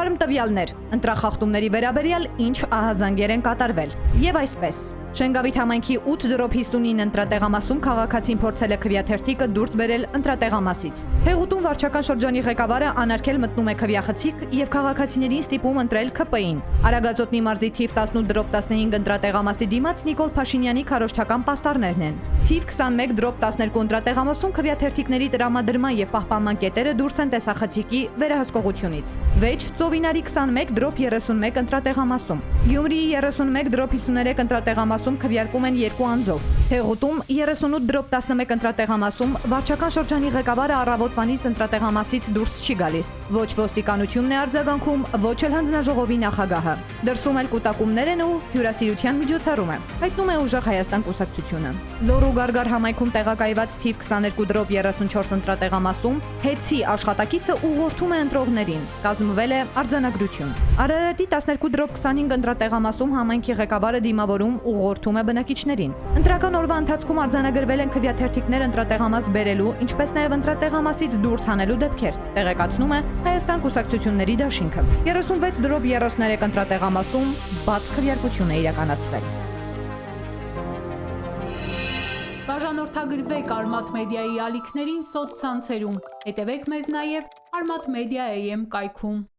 Բարում տվյալներ, ընտրախախտումների վերաբերյալ ինչ ահազանգեր են կատարվել։ Եվ այսպես, Շենգավիթ համայնքի 8/59 ընտրատեղամասում քաղաքացին փորձել է քվեաթերթիկը դուրս բերել ընտրատեղամասից։ Հեղուտում վարչական շրջանի ղեկավարը անարգել մտնում է քվեախցիկ եւ քաղաքացիներին ստիպում ընտրել ՔՊ-ին։ Արագածոտնի մարզի թիվ 18/15 ընտրատեղամասի դիմաց Նիկոլ Փաշինյանի քարոզչական պաստառներն են։ Թիվ 21/12 ընտրատեղամասում քվեաթերթիկների տրամադրման եւ պահպանման կետերը դուրս են տեսախցիկի վերահսկողությունից։ 6 Ծովինարի 21/31 ընտրատեղամասում։ Գյումրիի 31/53 ընտրատեղամասում քվեարկում են 2 անձով։ Հեղուտում 38/11 ընտրատեղամասում վարչական շրջանի ղեկավարը առավոտվանից ընտրատեղամասից դուրս չի գալիս։ Ոչ ոստիկանությունն է արձագանքում, ոչ էլ հանձնաժողովի նախագահը։ Դրսում էլ կուտակումներ են ու հյուրասիրության միջոցառում է, հայտնում է Ուժեղ Հայաստան կուսակցությունը։ Լոռու Գարգար համայնքում տեղակայված թիվ 22/34 ընտրատեղամասում ՀԵՑ-ի աշխատակիցը ուղղորդում է ընտրողներին։ Կազմվել է արձանագրություն։ Արարատի 12/25 ընտրատեղամասում համայնքի ղեկավարը դիմավորում ուղղորդում է բնակիչներին։ Ընտրական օրվա ընթացքում արձանագրվել են քվեաթերթիկներ ընտրատեղամաս բերելու, ինչպես նաև ընտրատեղամասից դուրս հանելու դեպքեր, տեղեկացնում է Հայաստան կուսակցությունների դաշինքը։ 36/33 ընտրատեղամասում բաց քվեարկություն է իրականացվել։ Բաժանորդագրվեք Արմաթ մեդիայի ալիքներին սոցցանցերում, հետևեք մեզ նաև Armat Media AM կայքում։